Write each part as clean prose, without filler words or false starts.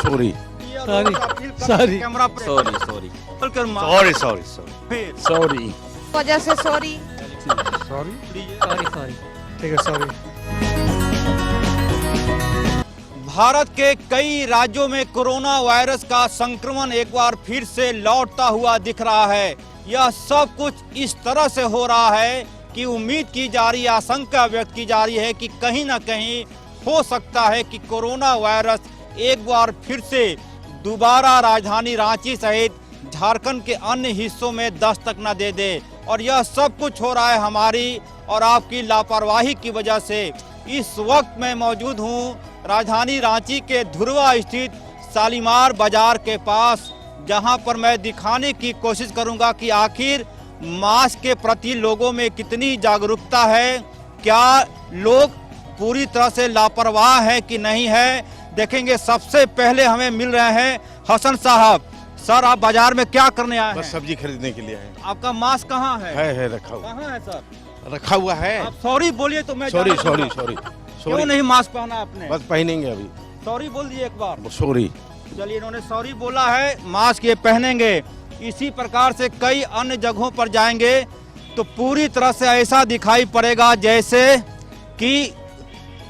Sorry sorry sorry camera पे sorry sorry बोलकर sorry sorry sorry फिर सॉरी वजह से सॉरी। सॉरी सॉरी ठीक है सॉरी। भारत के कई राज्यों में कोरोना वायरस का संक्रमण एक बार फिर से लौटता हुआ दिख रहा है। यह सब कुछ इस तरह से हो रहा है कि उम्मीद की जा रही है, आशंका व्यक्त की जा रही है कि कहीं ना कहीं हो सकता है कि कोरोना वायरस एक बार फिर से दोबारा राजधानी रांची सहित झारखंड के अन्य हिस्सों में दस्तक न दे दे। और यह सब कुछ हो रहा है हमारी और आपकी लापरवाही की वजह से। इस वक्त मैं मौजूद हूँ राजधानी रांची के धुरवा स्थित शालीमार बाजार के पास, जहां पर मैं दिखाने की कोशिश करूंगा कि आखिर मास्क के प्रति लोगों में कितनी जागरूकता है, क्या लोग पूरी तरह से लापरवाह है कि नहीं है। देखेंगे। सबसे पहले हमें मिल रहे हैं हसन साहब। सर, आप बाजार में क्या करने आए हैं? बस सब्जी खरीदने के लिए है। आपका मास्क कहाँ है? रखा हुआ। कहाँ है सर? रखा हुआ है। आप सॉरी बोलिए तो मैं सॉरी जाना सॉरी चाहूंगा। सॉरी क्यों सॉरी नहीं मास्क पहना आपने? बस पहनेंगे अभी। सॉरी बोल दिए एक बार। सॉरी। चलिए, इन्होंने सॉरी बोला है, मास्क ये पहनेंगे। इसी प्रकार से कई अन्य जगहों पर जाएंगे तो पूरी तरह से ऐसा दिखाई पड़ेगा जैसे कि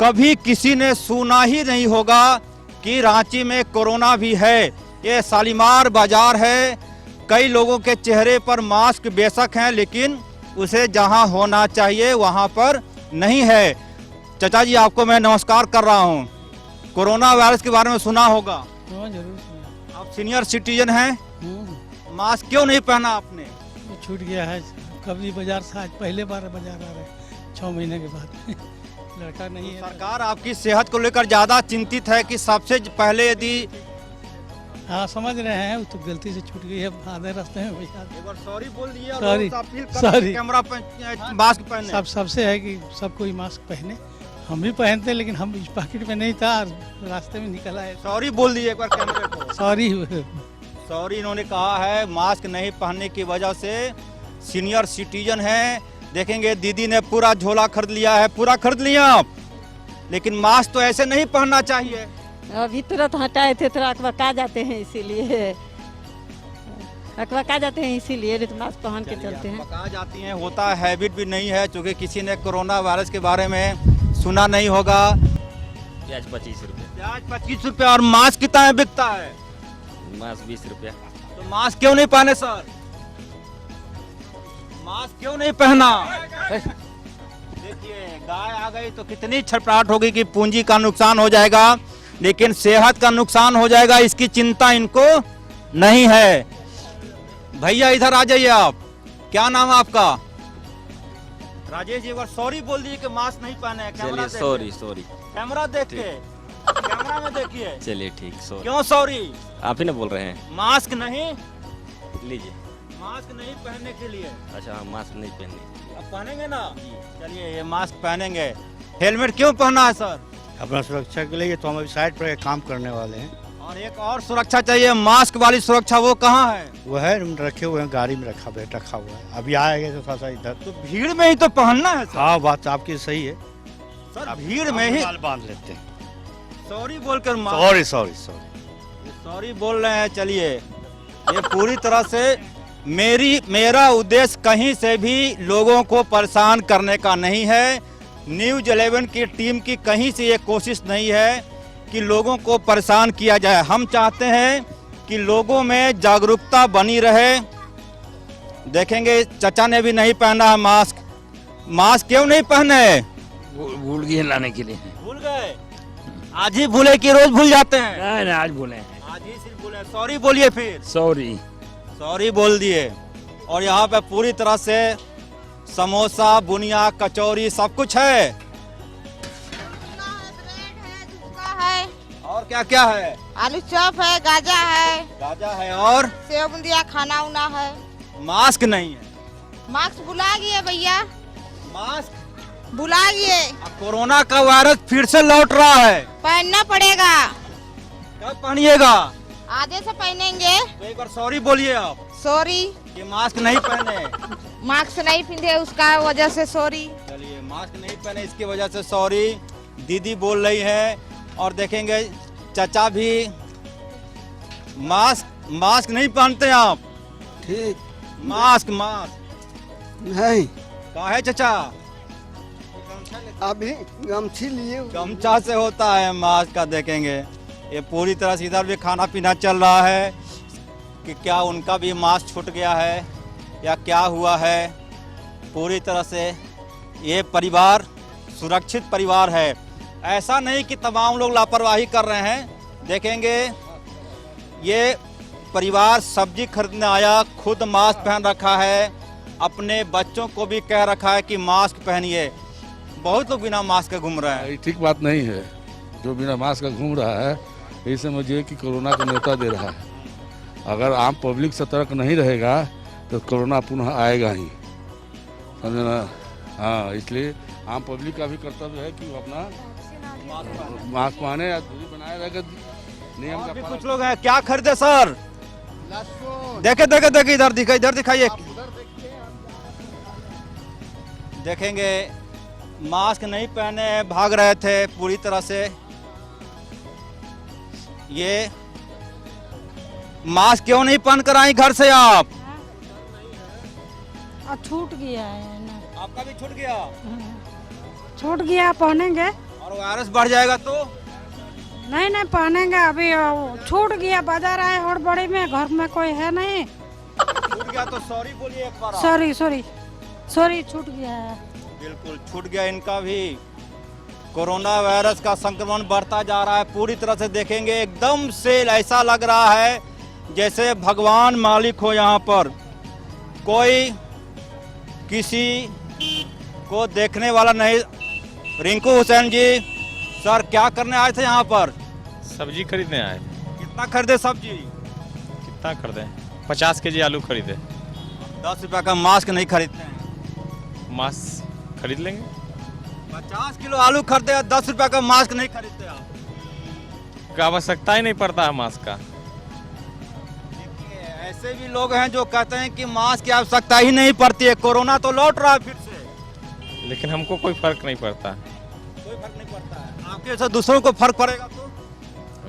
कभी किसी ने सुना ही नहीं होगा कि रांची में कोरोना भी है। ये शालीमार बाजार है। कई लोगों के चेहरे पर मास्क बेशक हैं, लेकिन उसे जहां होना चाहिए वहां पर नहीं है। चाचा जी, आपको मैं नमस्कार कर रहा हूं। कोरोना वायरस के बारे में सुना होगा? हाँ जरूर सुना। आप सीनियर सिटीजन हैं, मास्क क्यों नहीं पहना आपने? वो छूट गया है। कभी बाजार से आज पहले बार बाजार आ रहे हैं 6 महीने के बाद। लड़का नहीं है। सरकार आपकी सेहत को लेकर ज्यादा चिंतित है कि सबसे पहले यदि हाँ समझ रहे हैं, वो तो गलती से छूट गई है आधे रास्ते में बाजार। एक बार सॉरी बोल दिए और सॉरी, लोगों से अपील कर सॉरी। कैमरा पे मास्क पहने। सबसे है कि सब कोई मास्क पहने। हम भी पहनते, लेकिन हम इस पॉकेट में नहीं था, रास्ते में निकला है। सॉरी बोल दिए एक बार कैमरे को। सॉरी। सॉरी इन्होंने कहा है, मास्क नहीं पहनने की वजह से। सीनियर सिटीजन हैं। देखेंगे, दीदी ने पूरा झोला खरीद लिया है, पूरा खरीद लिया, लेकिन मास्क तो ऐसे नहीं पहनना चाहिए। अभी तुरंत हटाए थे, थोड़ा अकबका जाते हैं इसीलिए। अकबका जाते हैं इसीलिए नहीं तो मास्क पहन के चलते हैं। पका जाती हैं, होता है, हैबिट भी नहीं है, क्योंकि किसी ने कोरोना वायरस के बारे में सुना नहीं होगा। प्याज 25 रुपये, प्याज 25 रुपये। और मास्क कितना में बिकता है? मांस 20 रुपया। तो मास्क क्यों नहीं पहने सर? मास्क क्यों नहीं पहना? देखिए, गाय आ गई तो कितनी छटपटाहट होगी कि पूंजी का नुकसान हो जाएगा, लेकिन सेहत का नुकसान हो जाएगा, इसकी चिंता इनको नहीं है। भैया इधर आ जाइए आप। क्या नाम है आपका? राजेश जी, एक बार सॉरी बोल दीजिए कि मास्क नहीं पहने। कैमरा चलिए देख सॉरी के। सॉरी। कैमरा देख के, कैमरा में देखिए। चलिए ठीक, सॉरी। क्यों सॉरी? आप ही ना बोल रहे हैं। मास्क नहीं, लीजिए। मास्क नहीं पहनने के लिए। अच्छा, हाँ मास्क नहीं पहनने। अब पहनेंगे ना? चलिए, ये मास्क पहनेंगे। हेलमेट क्यों पहनना है सर? अपना सुरक्षा के लिए। तो हम अभी साइड पर काम करने वाले हैं। और एक और सुरक्षा चाहिए, मास्क वाली सुरक्षा, वो कहाँ है? वो है रखे हुए हैं, गाड़ी में रखा हुआ है। अभी आएंगे तो थोड़ा सा इधर। तो भीड़ में ही तो पहनना है सर। हाँ, बात आपकी सही है सर, भीड़ में ही बाल बांध लेते हैं। सॉरी बोलकर सॉरी सॉरी सॉरी सॉरी बोल रहे हैं। चलिए, ये पूरी तरह से मेरा उद्देश्य कहीं से भी लोगों को परेशान करने का नहीं है। न्यूज़ 11 की टीम की कहीं से ये कोशिश नहीं है कि लोगों को परेशान किया जाए। हम चाहते हैं कि लोगों में जागरूकता बनी रहे। देखेंगे, चचा ने भी नहीं पहना है मास्क। मास्क क्यों नहीं पहने? भूल गए लाने के लिए। भूल गए? आज ही भूले कि रोज भूल जाते हैं? नहीं, आज बोले। आज ही सिर्फ भूले। सॉरी बोलिए फिर। सॉरी। सॉरी बोल दिए। और यहाँ पे पूरी तरह से समोसा, बुनिया, कचौरी सब कुछ है। है, और क्या क्या है? आलू चॉप है, गाजा है, गाजा है और सेव बुंदिया खाना उना है। मास्क नहीं है। मास्क बुला गए भैया, मास्क बुला गए। कोरोना का वायरस फिर से लौट रहा है, पहनना पड़ेगा। कब पहनिएगा? आधे से पहनेंगे। तो एक बार सॉरी बोलिए आप। सॉरी। ये मास्क नहीं पहने। मास्क नहीं पहने उसका वजह से सॉरी। चलिए, मास्क नहीं पहने इसकी वजह से सॉरी दीदी बोल रही है। और देखेंगे, चचा भी मास्क नहीं पहनते आप? ठीक मास्क नहीं, काहे चाचा? अभी गमछी लिए हुए। गमछा से होता है मास्क का। देखेंगे ये पूरी तरह से इधर भी खाना पीना चल रहा है कि क्या उनका भी मास्क छूट गया है या क्या हुआ है। पूरी तरह से ये परिवार सुरक्षित परिवार है। ऐसा नहीं कि तमाम लोग लापरवाही कर रहे हैं। देखेंगे ये परिवार सब्जी खरीदने आया, खुद मास्क पहन रखा है, अपने बच्चों को भी कह रखा है कि मास्क पहनिए। बहुत लोग बिना मास्क के घूम रहे हैं। ये ठीक बात नहीं है। जो बिना मास्क का घूम रहा है ये समझिए कि कोरोना को न्योता दे रहा है। अगर आम पब्लिक सतर्क नहीं रहेगा तो कोरोना पुनः आएगा ही, समझना। हाँ, इसलिए आम पब्लिक का भी कर्तव्य है कि वो अपना मास्क पहने या दूरी बनाए रखें, नियम का अभी पालन। कुछ लोग हैं, क्या खरीदे सर? देखे देखे देखे, इधर दिखाइए। देखेंगे मास्क नहीं पहने भाग रहे थे पूरी तरह से। ये मास्क क्यों नहीं पहन कर आई घर से आप? छूट गया है ना। आपका भी छूट गया? छूट गया, पहनेंगे। और वायरस बढ़ जाएगा तो? नहीं पहनेंगे, अभी छूट गया। बाजार आए हड़बड़ी में, घर में कोई है नहीं। छूट गया तो सॉरी बोलिए एक बार। सॉरी छूट गया है। बिल्कुल छूट गया इनका भी। कोरोना वायरस का संक्रमण बढ़ता जा रहा है पूरी तरह से। देखेंगे एकदम से ऐसा लग रहा है जैसे भगवान मालिक हो यहाँ पर, कोई किसी को देखने वाला नहीं। रिंकू हुसैन जी, सर क्या करने आए थे यहाँ पर? सब्जी खरीदने आए। कितना खरीदे सब्जी? कितना खरीदे? 50 केजी आलू खरीदे। 10 रुपया का मास्क नहीं खरीदते हैं? मास्क खरीद लेंगे। 50 किलो आलू खरीदे और 10 रुपया का मास्क नहीं खरीदते आप? का आवश्यकता ही नहीं पड़ता है मास्क का। देखिए ऐसे भी लोग हैं जो कहते हैं कि मास्क की आवश्यकता ही नहीं पड़ती है, कोरोना तो लौट रहा है फिर से। लेकिन हमको कोई फर्क नहीं पड़ता। कोई फर्क नहीं पड़ता है। आपकी वजह से दूसरों को फर्क पड़ेगा तो?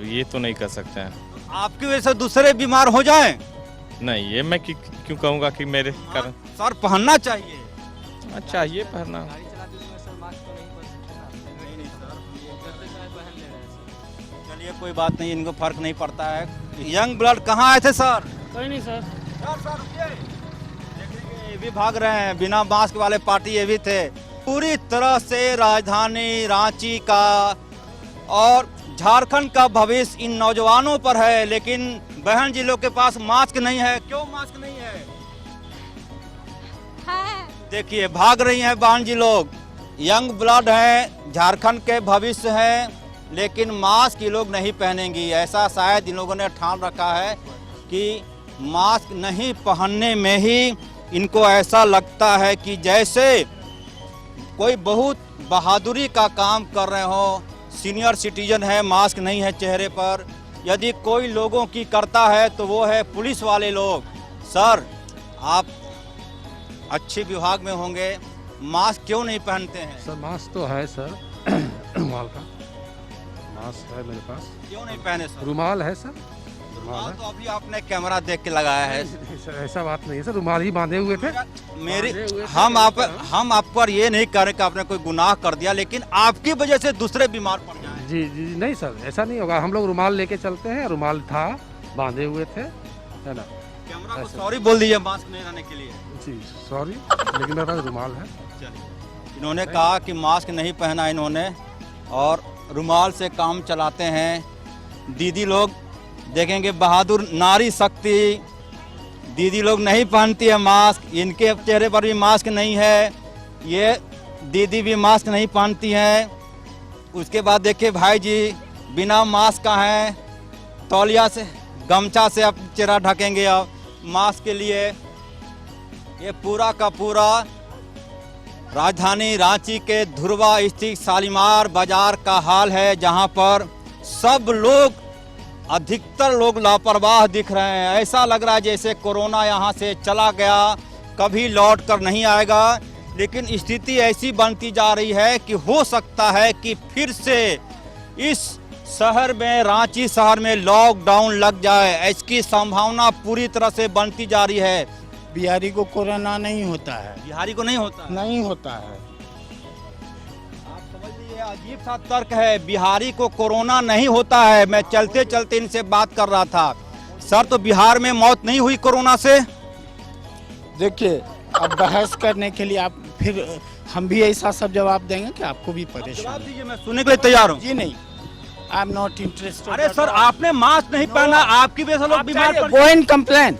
ये तो नहीं कर सकते हैं। आपकी वजह से दूसरे बीमार हो जाएं? नहीं, ये मैं क्यों कहूँगा कि मेरे कारण। सर पहनना चाहिए। चाहिए पहनना। चलिए कोई बात नहीं, इनको फर्क नहीं पड़ता है। यंग ब्लड कहाँ आए थे सर? कोई नहीं सर। सर देखेंगे ये भी भाग रहे हैं, बिना मास्क वाले पार्टी ये भी थे। पूरी तरह से राजधानी रांची का और झारखंड का भविष्य इन नौजवानों पर है। लेकिन बहन जी लोग के पास मास्क नहीं है। क्यों मास्क नहीं है? देखिए भाग रही हैं बहन जी लोग। यंग ब्लड हैं, झारखंड के भविष्य हैं, लेकिन मास्क ये लोग नहीं पहनेंगी। ऐसा शायद इन लोगों ने ठान रखा है कि मास्क नहीं पहनने में ही इनको ऐसा लगता है कि जैसे कोई बहुत बहादुरी का काम कर रहे हो। सीनियर सिटीजन है, मास्क नहीं है चेहरे पर। यदि कोई लोगों की करता है तो वो है पुलिस वाले लोग। सर आप अच्छे विभाग में होंगे, मास्क क्यों नहीं पहनते हैं? सर मास्क तो है सर, रुमाल का मास्क है मेरे पास। क्यों नहीं पहने सर? रुमाल है सर। रुमाल तो अभी आपने कैमरा देख के लगाया है। सर ऐसा बात नहीं है सर, रुमाल ही बांधे हुए थे। मेरी हम आप पर ये नहीं कह रहे कि आपने कोई गुनाह कर दिया, लेकिन आपकी वजह से दूसरे बीमार पड़ जाएं। जी नहीं सर, ऐसा नहीं होगा। हम लोग रुमाल लेके चलते हैं, रुमाल था, बांधे हुए थे, है ना। कैमरा को सॉरी बोल दीजिए मास्क नहीं रहने के लिए। जी सॉरी, लेकिन मेरे पास रुमाल है। इन्होंने कहा कि मास्क नहीं पहना इन्होंने और रुमाल से काम चलाते हैं। दीदी लोग देखेंगे बहादुर नारी शक्ति, दीदी लोग नहीं पहनती है मास्क। इनके चेहरे पर भी मास्क नहीं है, ये दीदी भी मास्क नहीं पहनती हैं। उसके बाद देखिए भाई जी बिना मास्क का हैं, तौलिया से गमछा से आप चेहरा ढकेंगे आप मास्क के लिए। ये पूरा का पूरा राजधानी रांची के धुरवा स्थित शालीमार बाजार का हाल है, जहां पर सब लोग अधिकतर लोग लापरवाह दिख रहे हैं। ऐसा लग रहा है जैसे कोरोना यहां से चला गया, कभी लौट कर नहीं आएगा। लेकिन स्थिति ऐसी बनती जा रही है कि हो सकता है कि फिर से इस शहर में, रांची शहर में लॉकडाउन लग जाए, इसकी संभावना पूरी तरह से बनती जा रही है। बिहारी को कोरोना नहीं होता है, बिहारी को नहीं होता है। नहीं होता है। आप समझ लीजिए, अजीब सा तर्क है, बिहारी को कोरोना नहीं होता है। मैं चलते चलते इनसे बात कर रहा था, सर तो बिहार में मौत नहीं हुई कोरोना से? देखिए, अब बहस करने के लिए आप फिर हम भी ऐसा सब जवाब देंगे कि आपको भी जवाब परेशानी। दीजिए, मैं सुनने के लिए तैयार हूँ। जी नहीं, आई एम नॉट इंटरेस्टेड। अरे सर, आपने मास्क नहीं पहना, आपकी वजह से लोग बीमार पड़ गो एंड कंप्लेन।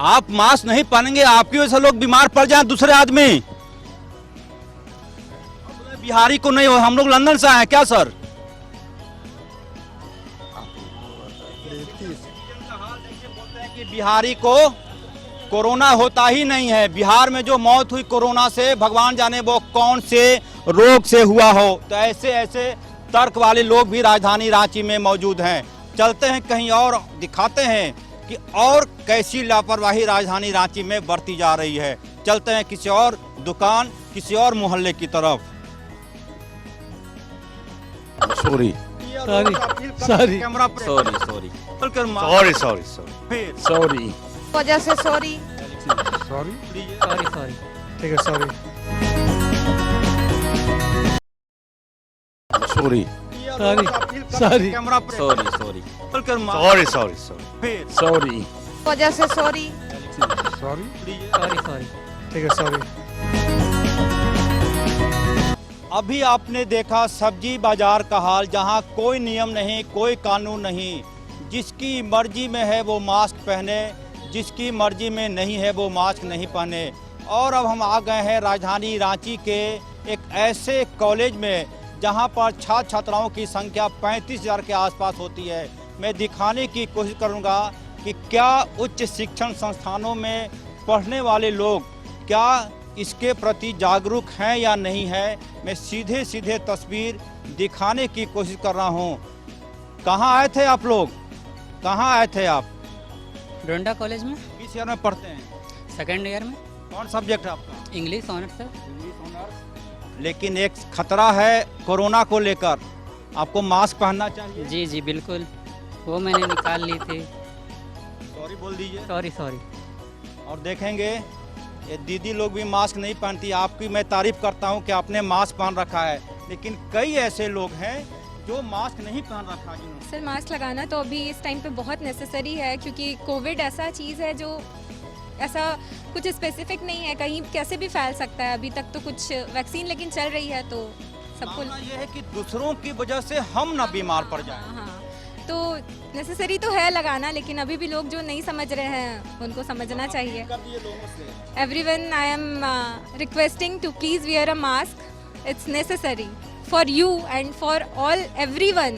आप मास्क नहीं पहनेंगे, आपकी वजह से लोग बीमार पड़ जाएं, दूसरे आदमी। बिहारी को नहीं हो, हम लोग लंदन से आए हैं क्या सर? बोलते हैं कि बिहारी को कोरोना होता ही नहीं है। बिहार में जो मौत हुई कोरोना से, भगवान जाने वो कौन से रोग से हुआ हो। तो ऐसे ऐसे तर्क वाले लोग भी राजधानी रांची में मौजूद हैं। चलते हैं कहीं और, दिखाते हैं कि और कैसी लापरवाही राजधानी रांची में बरती जा रही है। चलते हैं किसी और दुकान, किसी और मोहल्ले की तरफ। सॉरी सॉरी कैमरा पे sorry sorry sorry sorry sorry फिर सॉरी वजह से सॉरी। सॉरी ठीक है, सॉरी। सॉरी सॉरी कैमरा पे sorry sorry sorry sorry sorry फिर सॉरी वजह से सॉरी। ठीक है, सॉरी। अभी आपने देखा सब्जी बाजार का हाल, जहां कोई नियम नहीं, कोई कानून नहीं। जिसकी मर्जी में है वो मास्क पहने, जिसकी मर्जी में नहीं है वो मास्क नहीं पहने। और अब हम आ गए हैं राजधानी रांची के एक ऐसे कॉलेज में जहां पर छात्र छात्राओं की संख्या 35,000 के आसपास होती है। मैं दिखाने की कोशिश करूंगा कि क्या उच्च शिक्षण संस्थानों में पढ़ने वाले लोग क्या इसके प्रति जागरूक हैं या नहीं है। मैं सीधे सीधे तस्वीर दिखाने की कोशिश कर रहा हूं। कहां आए थे आप लोग, कहां आए थे आप? डोंडा कॉलेज में किस ईयर में पढ़ते हैं? सेकेंड ईयर में। कौन सब्जेक्ट है आपका? English honours sir. English honours. लेकिन एक खतरा है कोरोना को लेकर, आपको मास्क पहनना चाहिए। जी जी बिल्कुल, वो मैंने निकाल ली थी। सॉरी बोल दीजिए। Sorry sorry. और देखेंगे ये दीदी लोग भी मास्क नहीं पहनती। आपकी मैं तारीफ करता हूं कि आपने मास्क पहन रखा है, लेकिन कई ऐसे लोग हैं जो मास्क नहीं पहन रखा जिन्होंने। सर मास्क लगाना तो अभी इस टाइम पे बहुत नेसेसरी है, क्योंकि कोविड ऐसा चीज़ है जो ऐसा कुछ स्पेसिफिक नहीं है, कहीं कैसे भी फैल सकता है। अभी तक तो कुछ वैक्सीन लेकिन चल रही है, तो सबको ये है कि दूसरों की वजह से हम ना बीमार पड़ जाएं। हाँ, तो नेसेसरी तो है लगाना, लेकिन अभी भी लोग जो नहीं समझ रहे हैं उनको समझना चाहिए। Everyone, I am requesting to please wear a mask. It's necessary for you and for all everyone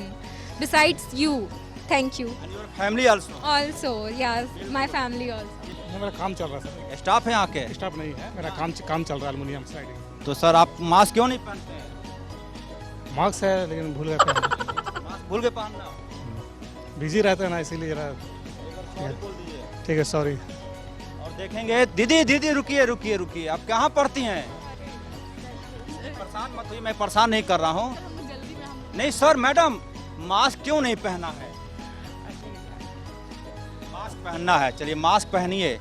besides you. Thank you. Family also, yes, my family also. मेरा काम चल रहा है सर। स्टाफ है यहाँ के? स्टाफ नहीं है, मेरा काम चल रहा है एल्युमिनियम स्लाइडिंग। तो सर आप मास्क क्यों नहीं पहनते हैं? मास्क है लेकिन भूल गए पहनना। मास्क भूल के पहनना, बिजी रहते हैं ना, इसीलिए जरा। बोल दीजिए। ठीक है, सॉरी। और देखेंगे दीदी, दीदी रुकिए रुकिए रुकिए, आप कहाँ पढ़ती हैं? परेशान मत होइए, मैं परेशान नहीं कर रहा हूँ। नहीं सर, मैडम मास्क क्यों नहीं पहना है? मास्क पहनना है, चलिए मास्क पहनिए।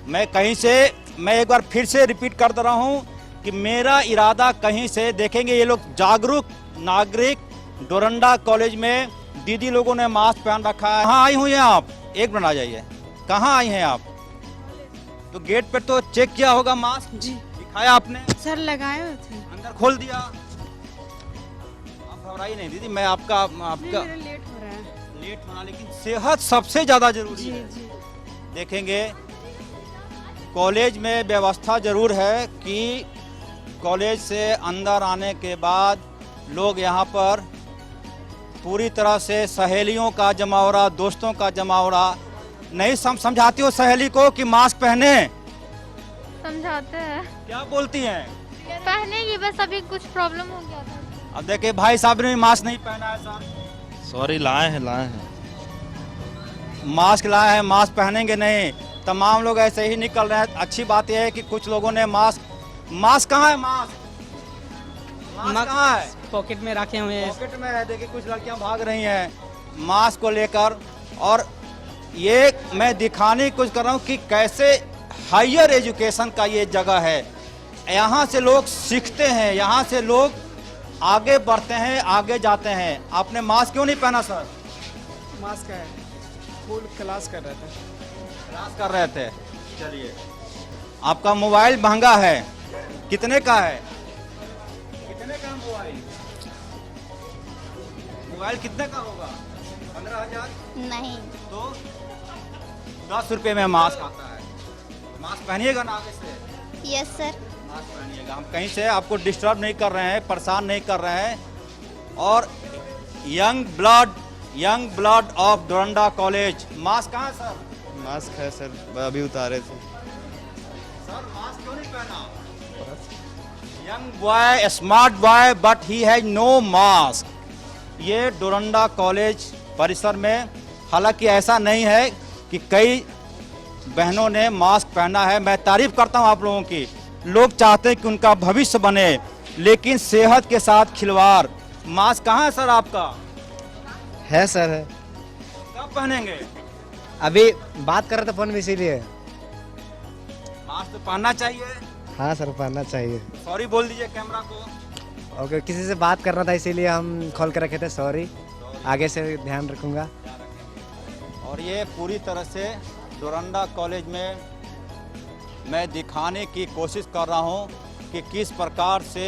मैं कहीं से, मैं एक बार फिर से रिपीट कर दे रहा हूँ कि मेरा इरादा कहीं से, देखेंगे ये लोग जागरूक नागरिक, डोरंडा कॉलेज में दीदी लोगों ने मास्क पहन रखा है। कहाँ आई हुई हैं आप? एक मिनट आ जाइए। कहाँ आई हैं आप? तो गेट पे तो चेक किया होगा मास्क? जी। दिखाया आपने? सर लगाए हुए थे। अंदर खोल दिया? आप घबराइए नहीं दीदी, मैं आपका लेट हो रहा है। लेट होना, लेकिन सेहत सबसे ज्यादा जरूरी है। जी। देखेंगे कॉलेज में व्यवस्था जरूर है कि कॉलेज से अंदर आने के बाद लोग यहाँ पर पूरी तरह से सहेलियों का जमावड़ा, दोस्तों का जमावड़ा। नहीं समझाती हो सहेली को कि मास्क पहने? समझाते हैं। क्या बोलती हैं? पहनेगी, बस अभी कुछ प्रॉब्लम हो गया था। अब देखिए भाई साहब ने भी मास्क नहीं पहना है सर। सॉरी, लाए हैं मास्क लाए हैं, मास्क पहनेंगे नहीं। तमाम लोग ऐसे ही निकल रहे हैं। अच्छी बात यह है कि कुछ लोगों ने मास्क कहाँ है? मास्क मास्क कहाँ है? पॉकेट में रखे हुए हैं। पॉकेट में है। देखिए कुछ लड़कियां भाग रही हैं मास्क को लेकर, और ये मैं दिखाने की कोशिश कर रहा हूँ कि कैसे हायर एजुकेशन का ये जगह है। यहाँ से लोग सीखते हैं, यहाँ से लोग आगे बढ़ते हैं, आगे जाते हैं। आपने मास्क क्यों नहीं पहना सर? मास्क है, फुल क्लास कर रहे थे। क्लास कर रहे थे। चलिए, आपका मोबाइल महंगा है, कितने का है? कितने का मोबाइल? मोबाइल कितने का होगा? 15,000? नहीं। तो 10 रुपए में मास्क आता है। मास्क पहनिएगा ना आगे से? Yes sir. मास्क पहनिएगा। हम कहीं से आपको डिस्टर्ब नहीं कर रहे हैं, परेशान नहीं कर रहे हैं। और young blood of Doranda college. Mask कहाँ है सर? मास्क है सर, अभी उतारे थे। सर मास्क क्यों नहीं पहना? Young boy, smart boy, but he has no mask. ये डोरंडा कॉलेज परिसर में, हालांकि ऐसा नहीं है कि कई बहनों ने मास्क पहना है। मैं तारीफ करता हूं आप लोगों की। लोग चाहते हैं कि उनका भविष्य बने, लेकिन सेहत के साथ खिलवाड़। मास्क कहाँ है सर आपका? है सर, है। कब पहनेंगे? अभी बात कर रहे थे फोन में, इसीलिए। मास्क तो पहनना चाहिए। हाँ सर, पहनना चाहिए। सॉरी बोल दीजिए कैमरा को। ओके, किसी से बात करना था इसीलिए हम खोल कर रखे थे। सॉरी, आगे से ध्यान रखूंगा। और ये पूरी तरह से डोरंडा कॉलेज में मैं दिखाने की कोशिश कर रहा हूँ कि किस प्रकार से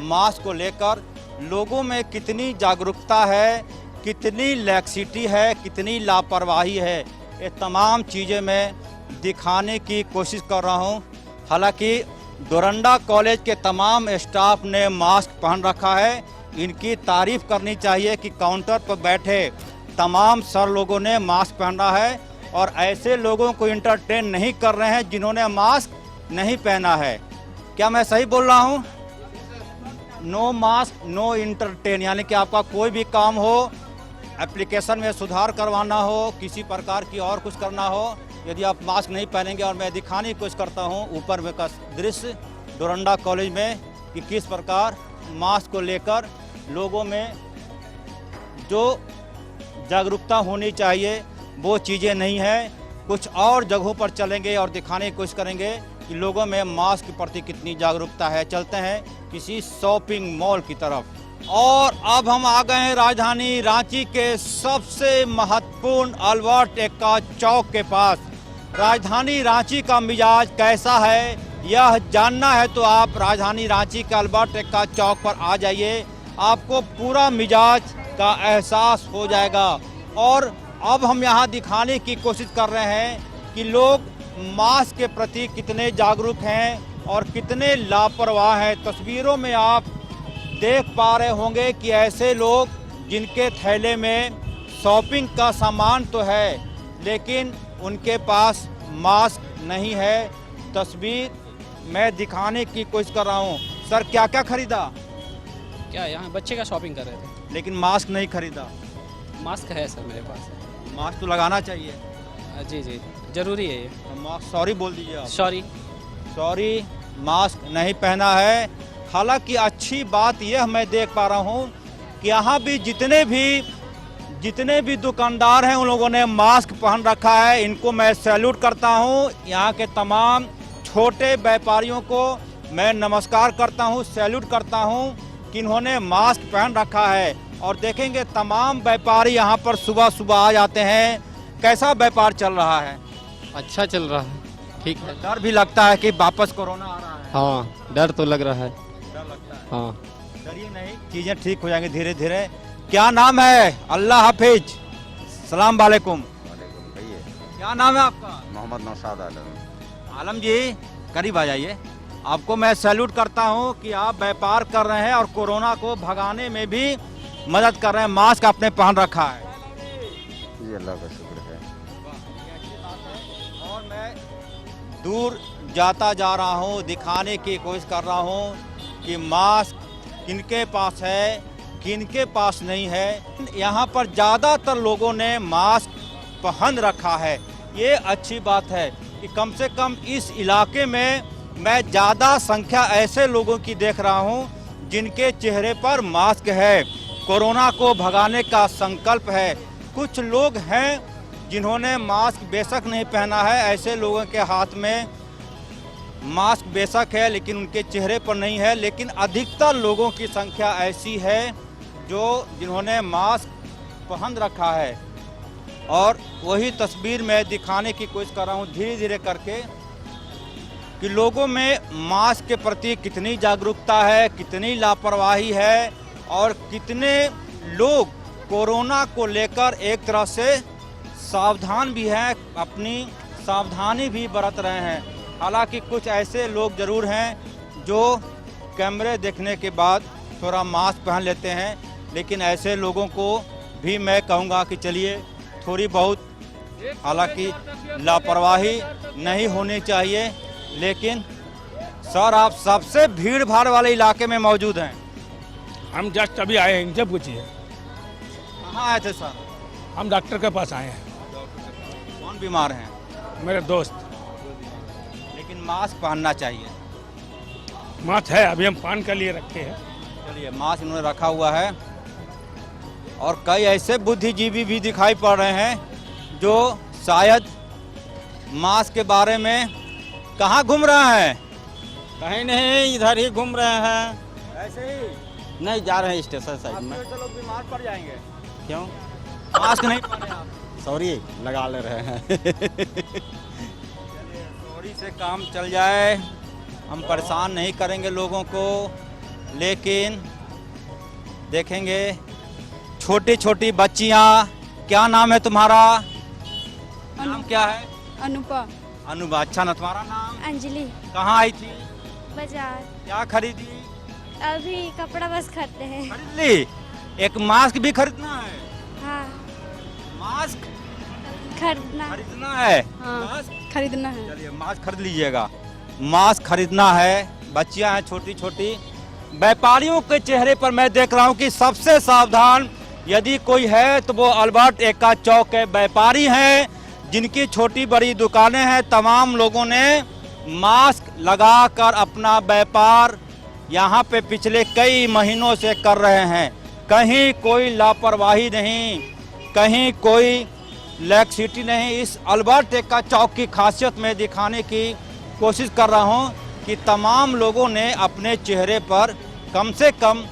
मास्क को लेकर लोगों में कितनी जागरूकता है, कितनी लैक्सिटी है, कितनी लापरवाही है। ये तमाम चीज़ें मैं दिखाने की कोशिश कर रहा हूँ। हालांकि डोरंडा कॉलेज के तमाम स्टाफ ने मास्क पहन रखा है। इनकी तारीफ करनी चाहिए कि काउंटर पर बैठे तमाम सर लोगों ने मास्क पहना है और ऐसे लोगों को इंटरटेन नहीं कर रहे हैं जिन्होंने मास्क नहीं पहना है। क्या मैं सही बोल रहा हूँ? नो मास्क नो इंटरटेन, यानी कि आपका कोई भी काम हो, एप्लीकेशन में सुधार करवाना हो, किसी प्रकार की और कुछ करना हो, यदि आप मास्क नहीं पहनेंगे। और मैं दिखाने की कोशिश करता हूँ ऊपर में का दृश्य डोरंडा कॉलेज में कि किस प्रकार मास्क को लेकर लोगों में जो जागरूकता होनी चाहिए वो चीज़ें नहीं है। कुछ और जगहों पर चलेंगे और दिखाने की कोशिश करेंगे कि लोगों में मास्क के प्रति कितनी जागरूकता है। चलते हैं किसी शॉपिंग मॉल की तरफ। और अब हम आ गए हैं राजधानी रांची के सबसे महत्वपूर्ण अल्बर्ट एक्का चौक के पास। राजधानी रांची का मिजाज कैसा है यह जानना है तो आप राजधानी रांची के अल्बर्ट एक्का चौक पर आ जाइए, आपको पूरा मिजाज का एहसास हो जाएगा। और अब हम यहाँ दिखाने की कोशिश कर रहे हैं कि लोग मास्क के प्रति कितने जागरूक हैं और कितने लापरवाह हैं। तस्वीरों में आप देख पा रहे होंगे कि ऐसे लोग जिनके थैले में शॉपिंग का सामान तो है लेकिन उनके पास मास्क नहीं है। तस्वीर मैं दिखाने की कोशिश कर रहा हूँ। सर क्या क्या खरीदा? क्या यहाँ बच्चे का शॉपिंग कर रहे थे, लेकिन मास्क नहीं खरीदा। मास्क है सर मेरे पास। मास्क तो लगाना चाहिए। जी जी, ज़रूरी है ये। तो मास्क सॉरी बोल दीजिए आप। सॉरी, मास्क नहीं पहना है। हालांकि अच्छी बात यह मैं देख पा रहा हूँ कि यहाँ भी जितने भी दुकानदार हैं उन लोगों ने मास्क पहन रखा है। इनको मैं सैल्यूट करता हूँ। यहाँ के तमाम छोटे व्यापारियों को मैं नमस्कार करता हूँ, सैल्यूट करता हूँ कि इन्होंने मास्क पहन रखा है। और देखेंगे तमाम व्यापारी यहाँ पर सुबह सुबह आ जाते हैं। कैसा व्यापार चल रहा है? अच्छा चल रहा है, ठीक है। डर भी लगता है कि वापस कोरोना आ रहा है। हाँ, डर तो लग रहा है। डर लगता है। हाँ, डरिए नहीं, चीज़ें ठीक हो जाएंगी धीरे धीरे। क्या नाम है? अल्लाह हाफिज, सलाम वालेकुम। क्या नाम है आपका? मोहम्मद नौशाद आलम। आलम जी करीब आ जाइए। आपको मैं सैल्यूट करता हूं कि आप व्यापार कर रहे हैं और कोरोना को भगाने में भी मदद कर रहे हैं। मास्क आपने पहन रखा है। जी अल्लाह का शुक्र है। और मैं दूर जाता जा रहा हूं, दिखाने की कोशिश कर रहा हूं कि मास्क किनके पास है किनके पास नहीं है। यहाँ पर ज़्यादातर लोगों ने मास्क पहन रखा है। ये अच्छी बात है कि कम से कम इस इलाके में मैं ज़्यादा संख्या ऐसे लोगों की देख रहा हूँ जिनके चेहरे पर मास्क है, कोरोना को भगाने का संकल्प है। कुछ लोग हैं जिन्होंने मास्क बेशक नहीं पहना है, ऐसे लोगों के हाथ में मास्क बेशक है लेकिन उनके चेहरे पर नहीं है। लेकिन अधिकतर लोगों की संख्या ऐसी है जो जिन्होंने मास्क पहन रखा है, और वही तस्वीर मैं दिखाने की कोशिश कर रहा हूँ धीरे धीरे करके कि लोगों में मास्क के प्रति कितनी जागरूकता है, कितनी लापरवाही है, और कितने लोग कोरोना को लेकर एक तरह से सावधान भी हैं, अपनी सावधानी भी बरत रहे हैं। हालांकि कुछ ऐसे लोग ज़रूर हैं जो कैमरे देखने के बाद थोड़ा मास्क पहन लेते हैं, लेकिन ऐसे लोगों को भी मैं कहूँगा कि चलिए थोड़ी बहुत, हालांकि लापरवाही नहीं होनी चाहिए। लेकिन सर, आप सबसे भीड़ भाड़ वाले इलाके में मौजूद हैं। हम जस्ट अभी आए हैं, इनसे पूछिए। कहाँ आए थे सर? हम डॉक्टर के पास आए हैं। कौन बीमार हैं? मेरे दोस्त। लेकिन मास्क पहनना चाहिए। मास्क है, अभी हम पान के लिए रखे हैं। चलिए, मास्क इन्होंने रखा हुआ है, और कई ऐसे बुद्धिजीवी भी दिखाई पड़ रहे हैं जो शायद मास्क के बारे में कहाँ घूम रहे हैं? कहीं नहीं, इधर ही घूम रहे हैं। ऐसे ही नहीं जा रहे हैं स्टेशन साइड में। तो लोग बीमार पड़ जाएंगे। क्यों? मास्क नहीं पहने आप? सॉरी, लगा ले रहे हैं। सॉरी से काम चल जाए, हम परेशान नहीं करेंगे लोगों को। लेकिन देखेंगे छोटी छोटी बच्चियाँ, क्या नाम है तुम्हारा? नाम क्या है? अनुपा। अनुपा, अच्छा ना। तुम्हारा नाम? अंजलि। कहाँ आई थी? बाजार। क्या खरीदी? अभी कपड़ा बस खरीदते हैं। खरीद ली? एक मास्क भी खरीदना है? हाँ, मास्क खरीदना है। हाँ, मास्क खरीदना है। चलिए, मास्क खरीद लीजिएगा। मास्क खरीदना है। बच्चियां हैं छोटी छोटी। व्यापारियों के चेहरे पर मैं देख रहा हूं कि सबसे सावधान यदि कोई है तो वो अल्बर्ट एक्का चौक के व्यापारी हैं, जिनकी छोटी बड़ी दुकानें हैं। तमाम लोगों ने मास्क लगाकर अपना व्यापार यहाँ पे पिछले कई महीनों से कर रहे हैं। कहीं कोई लापरवाही नहीं, कहीं कोई लैक्सिटी नहीं। इस अल्बर्ट एक्का चौक की खासियत में दिखाने की कोशिश कर रहा हूँ कि तमाम लोगों ने अपने चेहरे पर कम से कम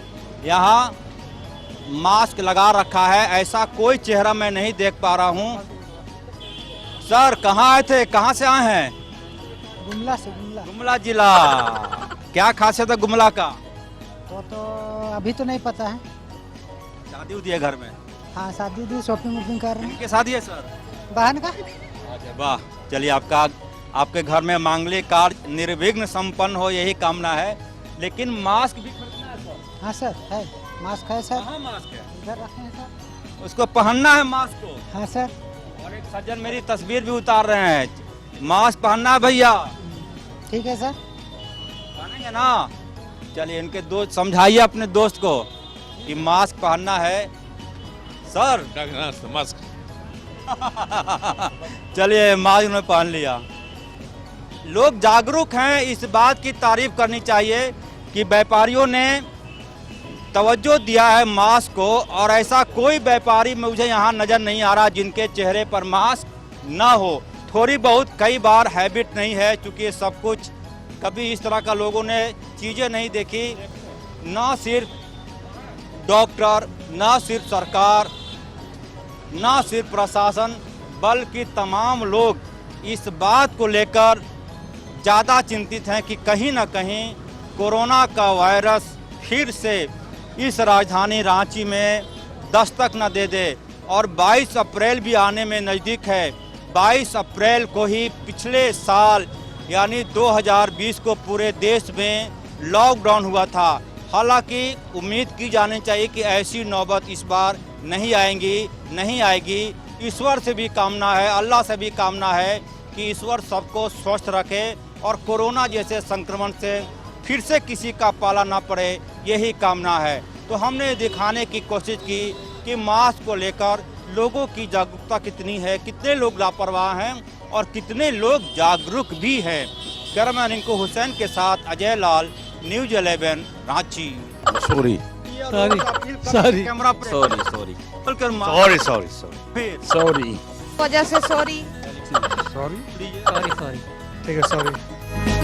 यहाँ मास्क लगा रखा है। ऐसा कोई चेहरा मैं नहीं देख पा रहा हूँ। सर, कहाँ आए थे, कहाँ से आए हैं? गुमला से। गुमला। गुमला जिला। क्या खासियत है गुमला का? तो अभी तो नहीं पता है। शादी उदी है घर में? हाँ, शादी दी, शॉपिंग वॉपिंग कर रहे हैं। किनके शादी है सर? बहन का। अच्छा, वाह। चलिए, आपके घर में मांगलिक कार्य निर्विघ्न संपन्न हो, यही कामना है। लेकिन मास्क भी खरीदना है सर? हाँ सर, है मास्क है सर। कहाँ मास्क है? इधर रखे हैं सर। उसको पहनना है मास्क को। हाँ सर। और एक सज्जन मेरी तस्वीर भी उतार रहे हैं। मास्क पहनना है भैया। ठीक है सर। पहनेंगे ना? चलिए, इनके दोस्त समझाइए अपने दोस्त को कि मास्क पहनना है। Sir, mask. चलिए, मास्क उन्होंने पहन लिया। लोग जागरूक हैं, इस बात की तारीफ करनी चाहिए कि व्यापारियों ने तवज्जो दिया है मास्क को, और ऐसा कोई व्यापारी मुझे यहाँ नज़र नहीं आ रहा जिनके चेहरे पर मास्क ना हो। थोड़ी बहुत कई बार हैबिट नहीं है, क्योंकि सब कुछ कभी इस तरह का लोगों ने चीज़ें नहीं देखी। ना सिर्फ डॉक्टर, ना सिर्फ सरकार, ना सिर्फ प्रशासन, बल्कि तमाम लोग इस बात को लेकर ज़्यादा चिंतित हैं कि कहीं ना कहीं कोरोना का वायरस फिर से इस राजधानी रांची में दस्तक न दे दे। और 22 अप्रैल भी आने में नज़दीक है। 22 अप्रैल को ही पिछले साल यानी 2020 को पूरे देश में लॉकडाउन हुआ था। हालांकि उम्मीद की जानी चाहिए कि ऐसी नौबत इस बार नहीं आएगी। ईश्वर से भी कामना है, अल्लाह से भी कामना है कि ईश्वर सबको स्वस्थ रखे और कोरोना जैसे संक्रमण से फिर से किसी का पाला ना पड़े, यही कामना है। तो हमने दिखाने की कोशिश की कि मास्क को लेकर लोगों की जागरूकता कितनी है, कितने लोग लापरवाह हैं और कितने लोग जागरूक भी हैं। कैमरामैन रिंकू हुसैन के साथ Ajay Lal, news 11 Ranchi. Sorry sorry camera sorry sorry बोलकर सॉरी सॉरी सॉरी फिर सॉरी वजह से सॉरी सॉरी ठीक है सॉरी